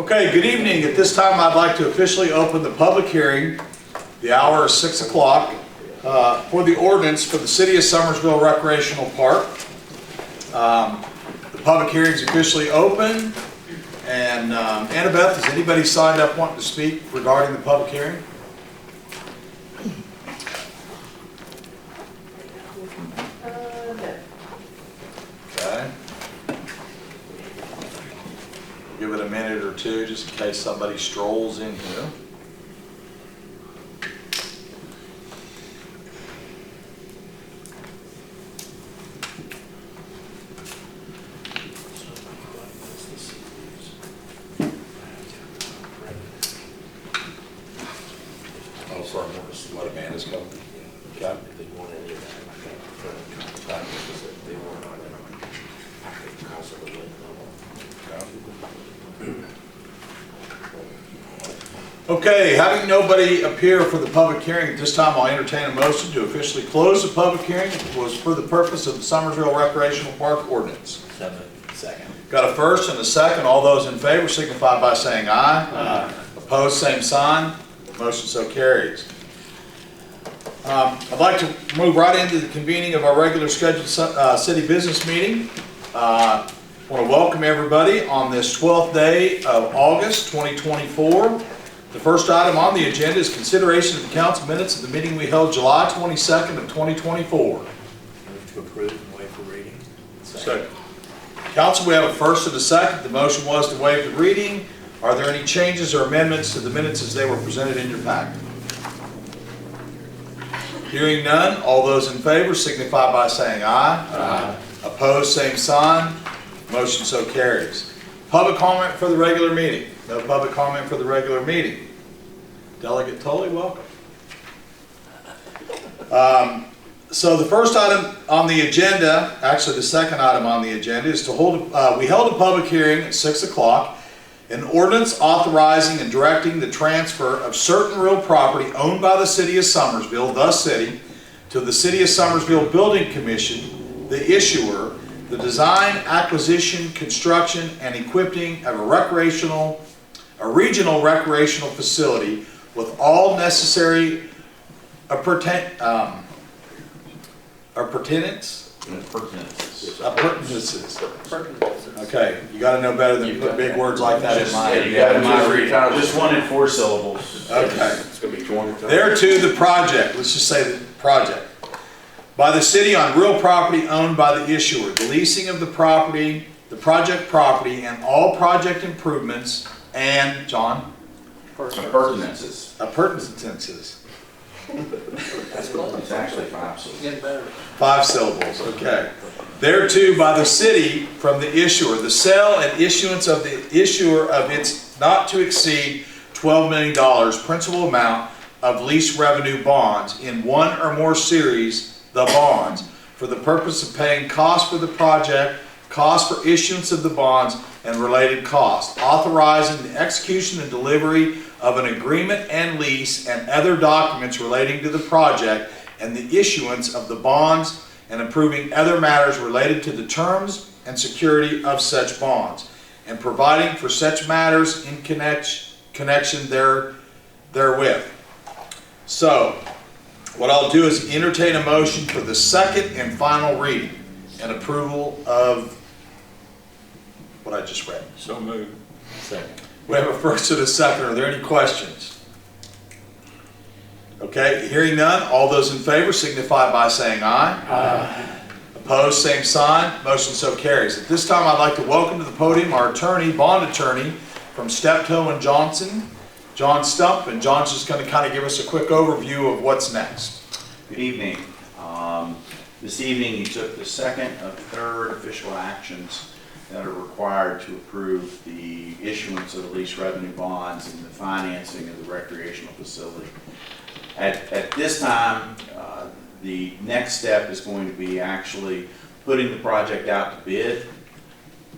Okay, good evening. At this time, I'd like to officially open the public hearing. The hour is 6 o'clock for the ordinance for the City of Summersville Recreational Park. The public hearing is officially open. And Annabeth, has anybody signed up wanting to speak regarding the public hearing? Okay. Give it a minute or two just in case somebody strolls in here. Oh, sorry, let Amanda's go. Okay. Okay, having nobody appear for the public hearing at this time, I'll entertain a motion to officially close the public hearing. It was for the purpose of the Summersville Recreational Park ordinance. Second. Got a first and a second. All those in favor signify by saying aye. Aye. Opposed, same sign. Motion so carries. I'd like to move right into the convening of our regular scheduled city business meeting. I want to welcome everybody on this 12th day of August 2024. The first item on the agenda is consideration of the council minutes of the meeting we held July 22nd of 2024. Move to approve and waive the reading. Second. Council, we have a first and a second. The motion was to waive the reading. Are there any changes or amendments to the minutes as they were presented in your packet? Hearing none, all those in favor signify by saying aye. Aye. Opposed, same sign. Motion so carries. Public comment for the regular meeting. No public comment for the regular meeting. Delegate Tully, welcome. So the first item on the agenda, actually the second item on the agenda, is to hold, we held a public hearing at 6 o'clock. An ordinance authorizing and directing the transfer of certain real property owned by the City of Summersville, the city, to the City of Summersville Building Commission, the issuer, the design, acquisition, construction, and equipping of a regional recreational facility with all necessary appurtenances. Okay, you got to know better than put big words like that in my. You got my reading. Just one in 4 syllables. Okay. It's going to be 20 times. Thereto the project, let's just say the project, by the city on real property owned by the issuer, the leasing of the property, the project property, and all project improvements, and, John? Appurtenances. Appurtenances. It's actually 5 syllables. Getting better. 5 syllables, okay. Thereto by the city from the issuer, the sale and issuance of the issuer of its not to exceed $12 million principal amount of lease revenue bonds in one or more series, the bonds, for the purpose of paying costs for the project, costs for issuance of the bonds, and related costs, authorizing the execution and delivery of an agreement and lease and other documents relating to the project and the issuance of the bonds and approving other matters related to the terms and security of such bonds and providing for such matters in connection therewith. So, what I'll do is entertain a motion for the second and final reading and approval of what I just read. So moved. Second. We have a first and a second. Are there any questions? Okay, hearing none, all those in favor signify by saying aye. Aye. Opposed, same sign. Motion so carries. At this time, I'd like to welcome to the podium our attorney, bond attorney from Steptoe and Johnson, John Stump, and John's just going to kind of give us a quick overview of what's next. Good evening. This evening you took the second of 3rd official actions that are required to approve the issuance of the lease revenue bonds and the financing of the recreational facility. At this time, the next step is going to be actually putting the project out to bid.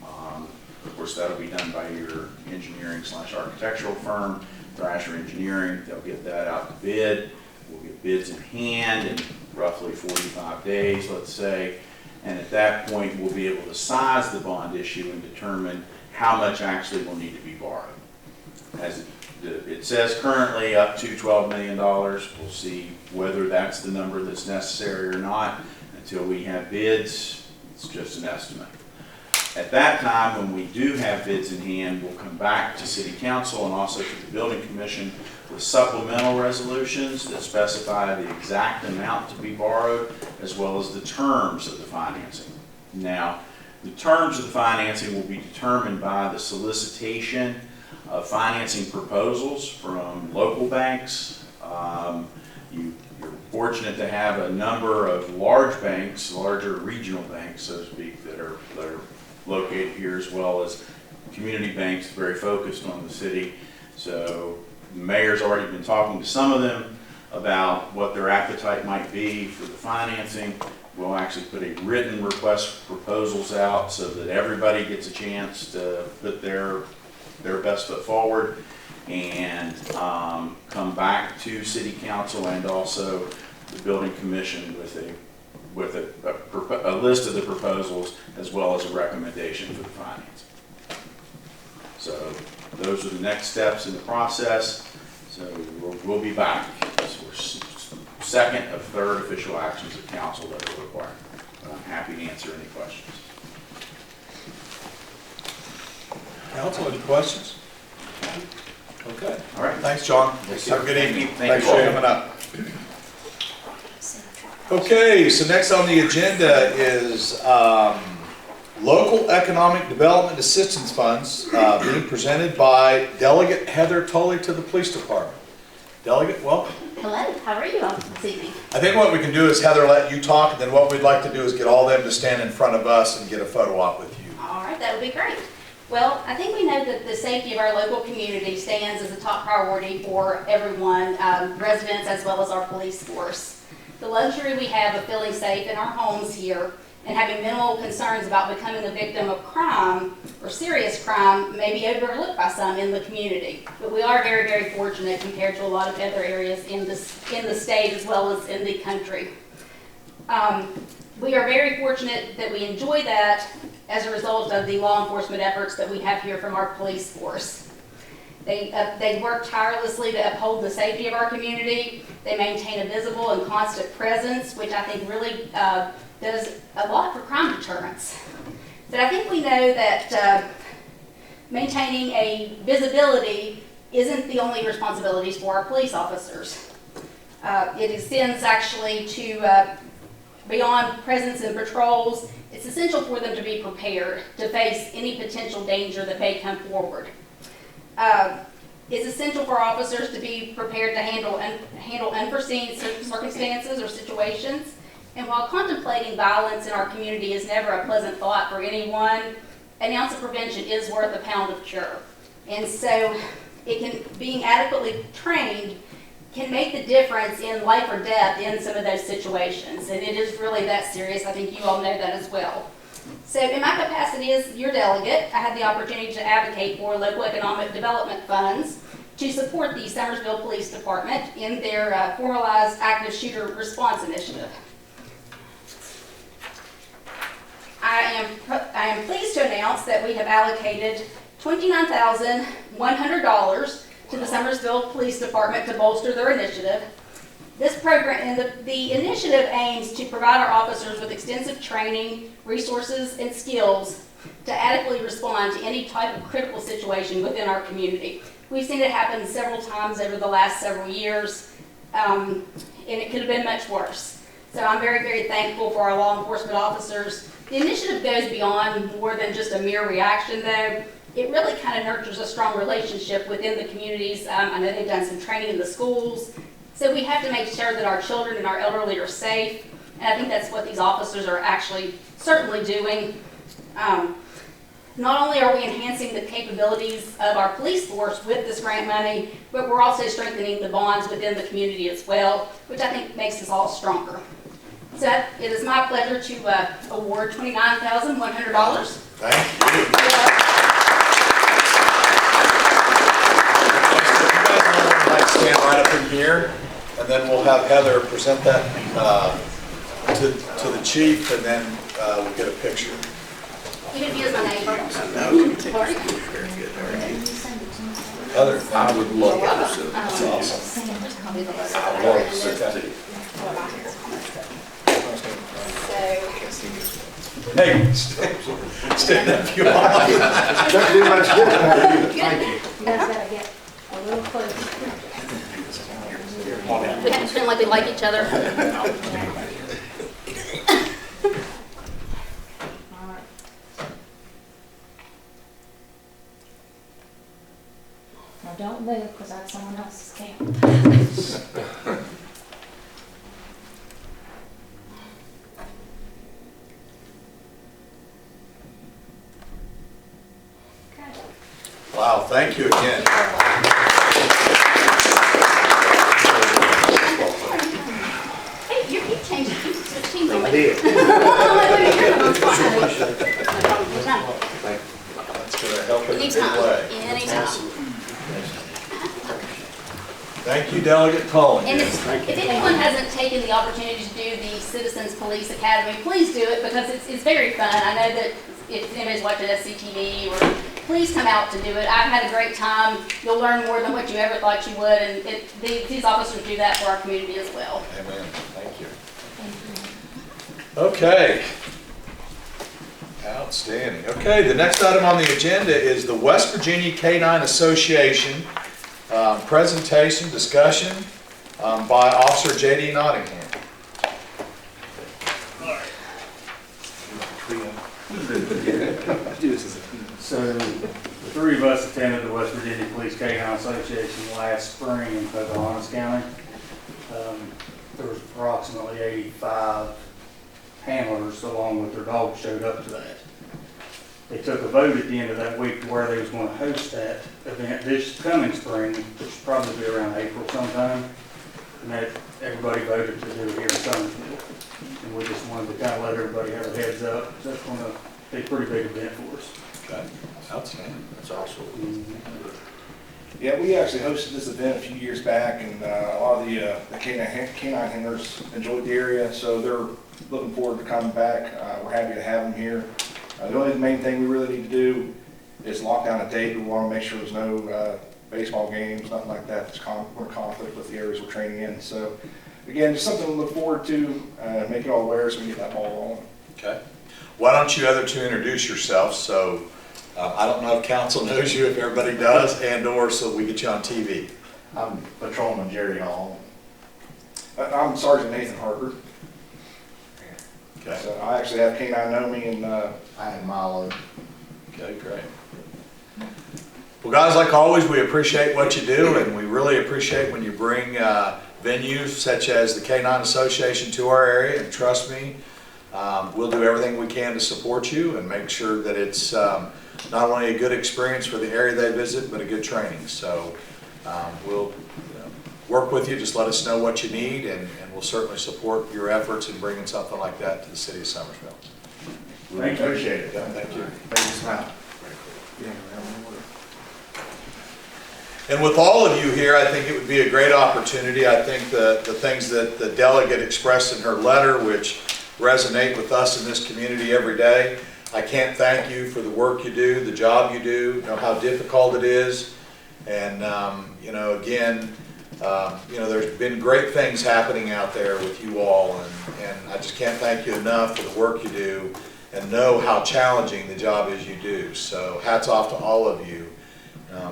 Of course, that'll be done by your engineering/architectural firm, Thrasher Engineering. They'll get that out to bid. We'll get bids in hand in roughly 45 days, let's say. And at that point, we'll be able to size the bond issue and determine how much actually will need to be borrowed. as it says currently up to $12 million. We'll see whether that's the number that's necessary or not. Until we have bids, it's just an estimate. At that time, when we do have bids in hand, we'll come back to City Council and also to the Building Commission with supplemental resolutions that specify the exact amount to be borrowed, as well as the terms of the financing. Now, the terms of the financing will be determined by the solicitation of financing proposals from local banks. You're fortunate to have a number of large banks, larger regional banks, so to speak, that are located here, as well as community banks very focused on the city. So the mayor's already been talking to some of them about what their appetite might be for the financing. We'll actually put a written request for proposals out so that everybody gets a chance to put their best foot forward and come back to City Council and also the Building Commission with a list of the proposals as well as a recommendation for the financing. So those are the next steps in the process. So we'll be back for second of third official actions of council that are required. I'm happy to answer any questions. Council, any questions? Okay. All right. Thanks, John. Thank Have a good evening. Thank Thanks you. for coming up. Okay, so next on the agenda is local economic development assistance funds being presented by Delegate Heather Tully to the Police Department. Delegate, welcome. Hello, how are you all this evening? I think what we can do is, Heather, let you talk, and then what we'd like to do is get all them to stand in front of us and get a photo op with you. All right, that would be great. Well, I think we know that the safety of our local community stands as a top priority for everyone, residents as well as our police force. The luxury we have of feeling safe in our homes here and having minimal concerns about becoming a victim of crime or serious crime may be overlooked by some in the community. But we are very, very fortunate compared to a lot of other areas in the state as well as in the country. We are very fortunate that we enjoy that as a result of the law enforcement efforts that we have here from our police force. They work tirelessly to uphold the safety of our community. They maintain a visible and constant presence, which I think really does a lot for crime deterrence. But I think we know that maintaining a visibility isn't the only responsibilities for our police officers. It extends actually to beyond presence and patrols. It's essential for them to be prepared to face any potential danger that may come forward. It's essential for officers to be prepared to handle unforeseen circumstances or situations. And while contemplating violence in our community is never a pleasant thought for anyone, an ounce of prevention is worth a pound of cure. And so being adequately trained can make the difference in life or death in some of those situations. And it is really that serious. I think you all know that as well. So in my capacity as your delegate, I had the opportunity to advocate for local economic development funds to support the Summersville Police Department in their formalized active shooter response initiative. I am pleased to announce that we have allocated $29,100 to the Summersville Police Department to bolster their initiative. This program and the initiative aims to provide our officers with extensive training, resources, and skills to adequately respond to any type of critical situation within our community. We've seen it happen several times over the last several years, and it could have been much worse. So I'm very, very thankful for our law enforcement officers. The initiative goes beyond more than just a mere reaction, though. It really kind of nurtures a strong relationship within the communities. I know they've done some training in the schools. So we have to make sure that our children and our elderly are safe. And I think that's what these officers are actually certainly doing. Not only are we enhancing the capabilities of our police force with this grant money, but we're also strengthening the bonds within the community as well, which I think makes us all stronger. So it is my pleasure to award $29,100. Thank you. Stand right up in here, and then we'll have Heather present that to the chief, and then we'll get a picture. Even if he is my neighbor. Very good, very good. Other, I would love to. that's awesome. Copy the letter. I'd love to sit there. Hey, stand up if you want. Don't do much good. You guys gotta get a little close. We have to pretend like we like each other. Now don't move, because that's someone else's camera. Okay. Wow, thank you again. Hey, you changed, you switched teams on me. did. That's gonna help in a big Anytime, way. anytime. Thank you, Delegate Cullen. And if anyone hasn't taken the opportunity to do the Citizens Police Academy, please do it because it's very fun. I know that if anybody's watching SCTV or please come out to do it. I've had a great time. You'll learn more than what you ever thought you would, and these officers do that for our community as well. Amen. Thank you. Okay. Outstanding. Okay, the next item on the agenda is the West Virginia K-9 Association presentation, discussion by Officer J.D. Nottingham. So, the three of us attended the West Virginia Police K-9 Association last spring in Pocahontas County. There was approximately 85 handlers along with their dogs showed up to that. They took a vote at the end of that week to where they was going to host that event this coming spring, which will probably be around April sometime. And that everybody voted to do it here in Summersville. And we just wanted to kind of let everybody have a heads up. That's going to be a pretty big event for us. Okay. Outstanding. That's awesome. Yeah, we actually hosted this event a few years back, and a lot of the canine handlers enjoyed the area, so they're looking forward to coming back. We're happy to have them here. The only main thing we really need to do is lock down a date. We want to make sure there's no baseball games, nothing like that that's we're in conflict with the areas we're training in. So, again, just something to look forward to, make you all aware so we can get that ball rolling. Okay. Why don't you other two introduce yourselves? So I don't know if council knows you, if everybody does, and or so we get you on TV. I'm Patrolman Jerry Hall. I'm Sergeant Nathan Harper. Okay. So I actually have K9 know me, and I am Milo. Okay, great. Well, guys, like always, we appreciate what you do, and we really appreciate when you bring venues such as the K-9 Association to our area, and trust me, we'll do everything we can to support you and make sure that it's not only a good experience for the area they visit, but a good training. So we'll work with you, just let us know what you need, and we'll certainly support your efforts in bringing something like that to the city of Summersville. we appreciate it. Yeah, thank you. Thank you, Smile. And with all of you here, I think it would be a great opportunity. I think the things that the delegate expressed in her letter, which resonate with us in this community every day, I can't thank you for the work you do, the job you do, know how difficult it is. And, again, there's been great things happening out there with you all, and I just can't thank you enough for the work you do and know how challenging the job is you do. So hats off to all of you.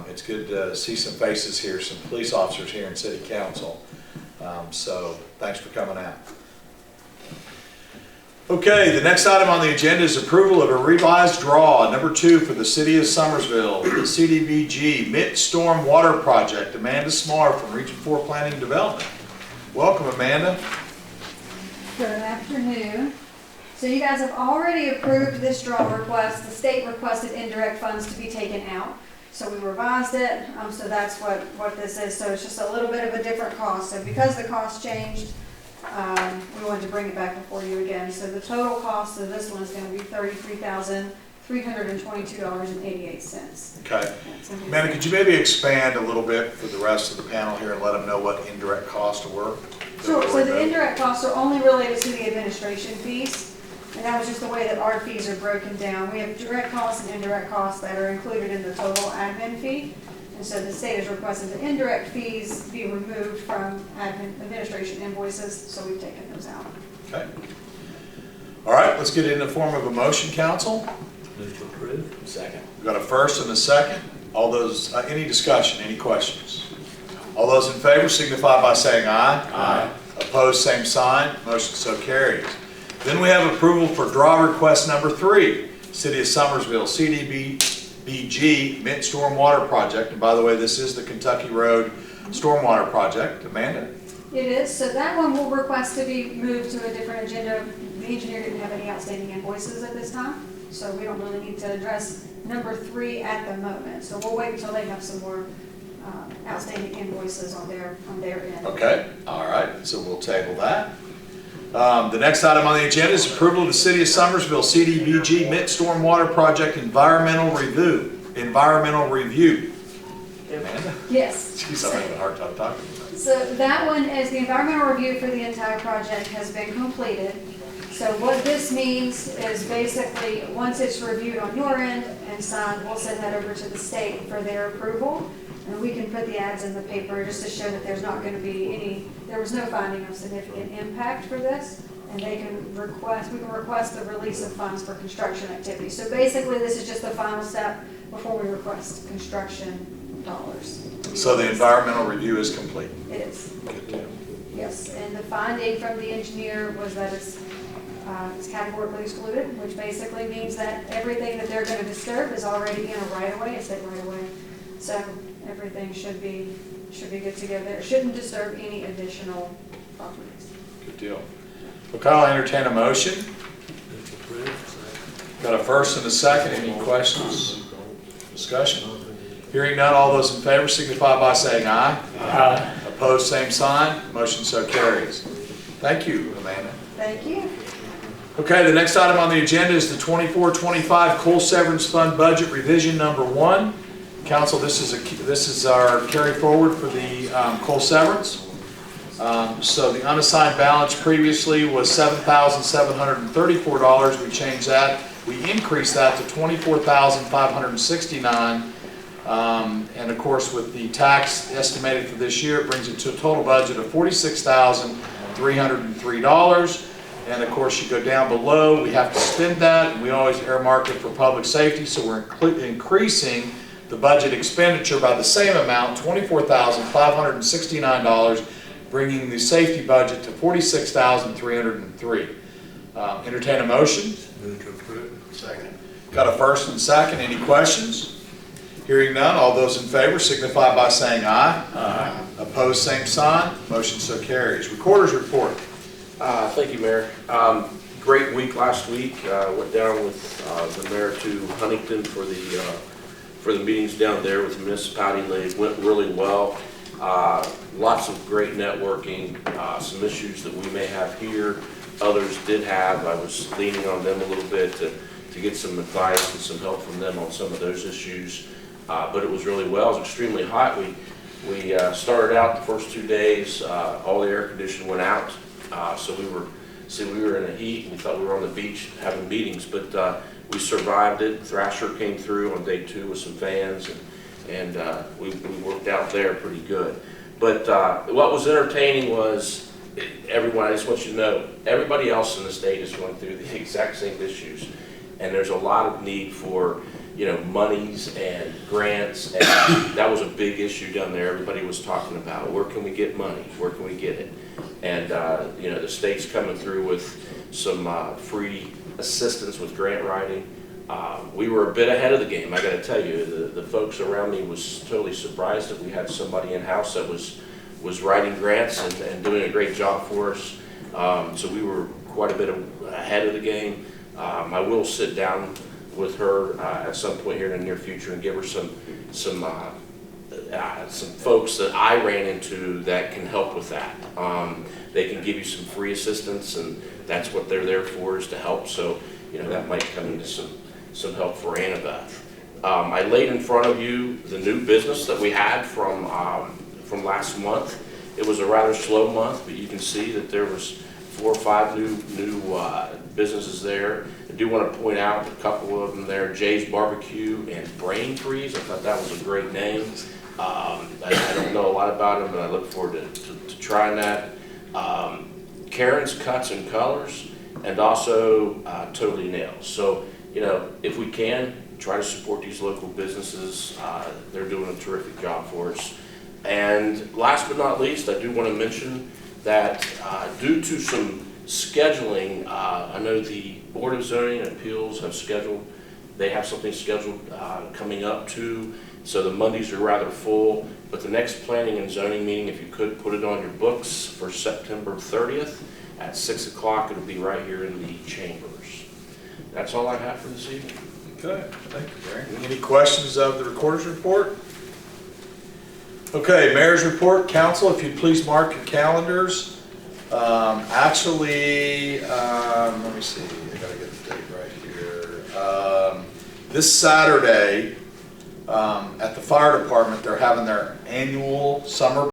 It's good to see some faces here, some police officers here in City Council. So thanks for coming out. Okay, the next item on the agenda is approval of a revised draw, number 2 for the City of Summersville, the CDBG Mitt Storm Water Project. Amanda Smarr from Region 4 Planning and Development. Welcome, Amanda. Good afternoon. So you guys have already approved this draw request. The state requested indirect funds to be taken out. So we revised it, so that's what this is. So it's just a little bit of a different cost. So because the cost changed, we wanted to bring it back before you again. So the total cost of this one is going to be $33,322.88. Okay. Amanda, could you maybe expand a little bit for the rest of the panel here and let them know what indirect costs were? Sure. So the indirect costs are only related to the administration fees. And that was just the way that our fees are broken down. We have direct costs and indirect costs that are included in the total admin fee. And so the state is requesting the indirect fees be removed from administration invoices, so we've taken those out. Okay. All right, let's get it in the form of a motion, council. Move to approve. Second. We've got a first and a second. All those, any discussion, any questions? All those in favor signify by saying aye. Aye. Opposed, same sign. Motion so carries. Then we have approval for draw request number 3. City of Summersville, CDBG Mint Stormwater Project. And by the way, this is the Kentucky Road Stormwater Project. Amanda? It is, so that one will request to be moved to a different agenda. The engineer didn't have any outstanding invoices at this time, so we don't really need to address number 3 at the moment. So we'll wait until they have some more outstanding invoices on their end. Okay, all right, so we'll table that. The next item on the agenda is approval of the City of Summersville CDBG Mint Stormwater Project Environmental Review. Amanda? Yes. Jeez, I'm having a hard time talking. So that one is the environmental review for the entire project has been completed. So what this means is basically, once it's reviewed on your end and signed, we'll send that over to the state for their approval. And we can put the ads in the paper just to show that there's not going to be there was no finding of significant impact for this. And we can request the release of funds for construction activities. So basically, this is just the final step before we request construction dollars. So the environmental review is complete. It is. Good deal. Yes, and the finding from the engineer was that it's categorically excluded, which basically means that everything that they're going to disturb is already in a right-of-way, a state right-of-way. So everything should be good to go there. It shouldn't disturb any additional properties. Good deal. Okay, I'll entertain a motion. Move to approve. Second. Got a first and a second. Any questions? Discussion? Hearing none, all those in favor signify by saying aye. Aye. Opposed, same sign. Motion so carries. Thank you, Amanda. Thank you. Okay, the next item on the agenda is the 24-25 coal severance fund budget revision number 1. Council, this is our carry forward for the coal severance. So the unassigned balance previously was $7,734. We changed that. We increased that to $24,569. And of course, with the tax estimated for this year, it brings it to a total budget of $46,303. And of course, you go down below, we have to spend that, and we always earmark it for public safety, so we're increasing the budget expenditure by the same amount, $24,569, bringing the safety budget to $46,303. Entertain a motion. Move to approve. Second. Got a first and second. Any questions? Hearing none, all those in favor signify by saying aye. Aye. Opposed, same sign. Motion so carries. Recorder's report. Thank you, Mayor. Great week last week. Went down with the mayor to Huntington for the meetings down there with the municipality. They went really well. Lots of great networking. Some issues that we may have here, others did have. I was leaning on them a little bit to get some advice and some help from them on some of those issues. But it was really well. It was extremely hot. We started out the first 2 days. All the air conditioning went out. So we were in the heat, and we thought we were on the beach having meetings, but we survived it. Thrasher came through on day 2 with some fans, and we worked out there pretty good. But what was entertaining was everyone, I just want you to know, everybody else in the state is going through the exact same issues, and there's a lot of need for monies and grants, and that was a big issue down there. Everybody was talking about, where can we get money? Where can we get it? And, the state's coming through with some free assistance with grant writing. We were a bit ahead of the game, I gotta tell you. The folks around me was totally surprised that we had somebody in-house that was writing grants and doing a great job for us. So we were quite a bit ahead of the game. I will sit down with her at some point here in the near future and give her some folks that I ran into that can help with that. They can give you some free assistance, and that's what they're there for, is to help. So, that might come into some help for Annabeth. I laid in front of you the new business that we had from last month. It was a rather slow month, but you can see that there was 4 or 5 new businesses there. I do want to point out a couple of them there, Jay's Barbecue and Brain Freeze. I thought that was a great name. I don't know a lot about them, but I look forward to trying that. Karen's Cuts and Colors, and also Totally Nails. So, you know, if we can, try to support these local businesses. They're doing a terrific job for us. And last but not least, I do want to mention that due to some scheduling, I know the Board of Zoning and Appeals have something scheduled coming up too. So the Mondays are rather full, but the next planning and zoning meeting, if you could put it on your books for September 30th at 6 o'clock, it'll be right here in the chambers. That's all I have for this evening. Okay, thank you, Gary. Any questions of the recorder's report? Okay, mayor's report. Council, if you'd please mark your calendars. Actually, let me see, I gotta get the date right here. This Saturday, at the fire department, they're having their annual summer